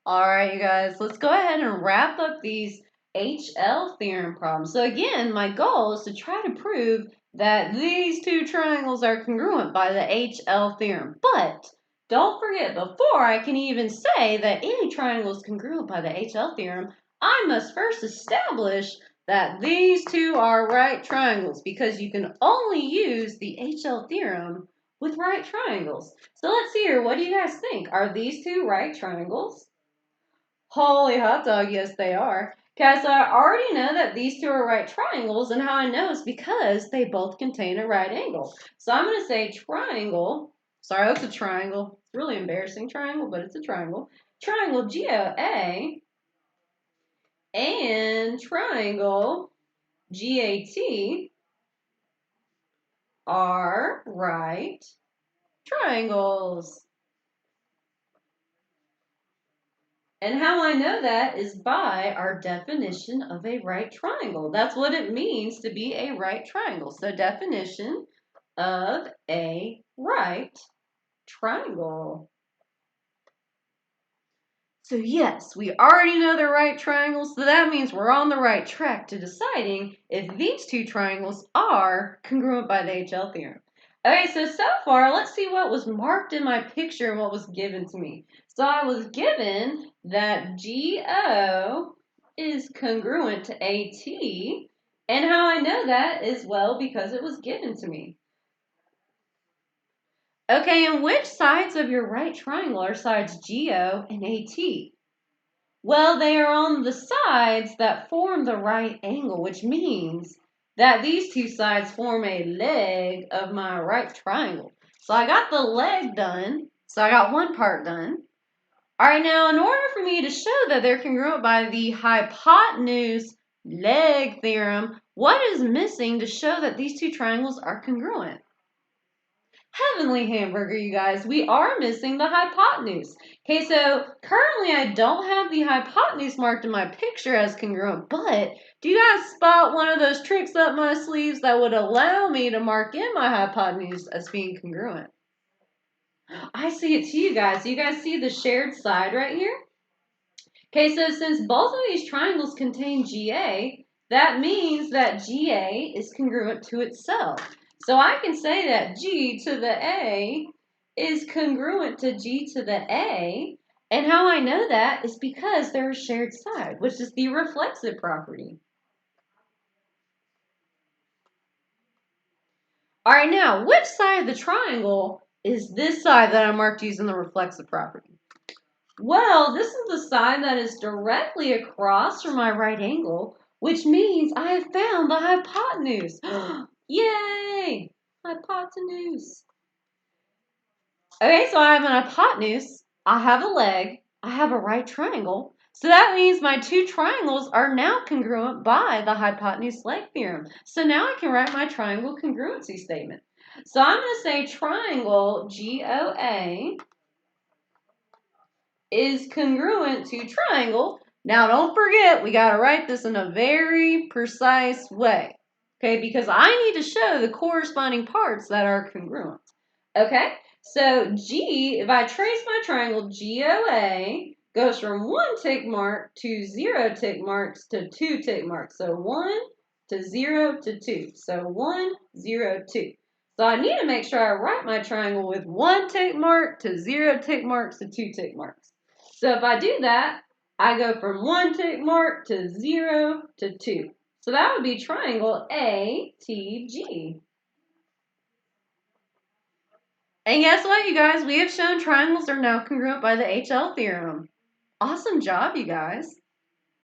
All right, you guys, let's go ahead and wrap up these HL theorem problems. So again, my goal is to try to prove that these two triangles are congruent by the HL theorem. But don't forget, before I can even say that any triangle is congruent by the HL theorem, I must first establish that these two are right triangles, because you can only use the HL theorem with right triangles. So let's see here. What do you guys think? Are these two right triangles? Holy hot dog, yes they are. Okay, so I already know that these two are right triangles, and how I know is because they both contain a right angle. So I'm going to say triangle, sorry, that's a triangle. It's really embarrassing triangle, but it's a triangle. Triangle GOA and triangle GAT are right triangles. And how I know that is by our definition of a right triangle. That's what it means to be a right triangle. So definition of a right triangle. So yes, we already know they're right triangles, so that means we're on the right track to deciding if these two triangles are congruent by the HL theorem. Okay, so far, let's see what was marked in my picture and what was given to me. So I was given that GO is congruent to AT, and how I know that is, well, because it was given to me. Okay, and which sides of your right triangle are sides GO and AT? Well, they are on the sides that form the right angle, which means that these two sides form a leg of my right triangle. So I got the leg done. So I got one part done. All right, now in order for me to show that they're congruent by the hypotenuse leg theorem, what is missing to show that these two triangles are congruent? Heavenly hamburger, you guys, we are missing the hypotenuse. Okay, so currently I don't have the hypotenuse marked in my picture as congruent, but do you guys spot one of those tricks up my sleeves that would allow me to mark in my hypotenuse as being congruent? I see it too, you guys. You guys see the shared side right here? Okay, so since both of these triangles contain GA, that means that GA is congruent to itself. So I can say that G to the A is congruent to G to the A. And how I know that is because they're a shared side, which is the reflexive property. All right, now, which side of the triangle is this side that I marked using the reflexive property? Well, this is the side that is directly across from my right angle, which means I have found the hypotenuse. Yay! Hypotenuse. Okay, so I have an hypotenuse, I have a leg, I have a right triangle. So that means my two triangles are now congruent by the hypotenuse leg theorem. So now I can write my triangle congruency statement. So I'm going to say triangle GOA is congruent to triangle. Now don't forget, we got to write this in a very precise way. Okay, because I need to show the corresponding parts that are congruent. Okay, so G, if I trace my triangle, GOA goes from 1 tick mark to 0 tick marks to 2 tick marks. So 1 to 0 to 2. So 1, 0, 2. So I need to make sure I write my triangle with 1 tick mark to 0 tick marks to 2 tick marks. So if I do that, I go from 1 tick mark to 0 to 2. So that would be triangle ATG. And guess what, you guys? We have shown triangles are now congruent by the HL theorem. Awesome job, you guys.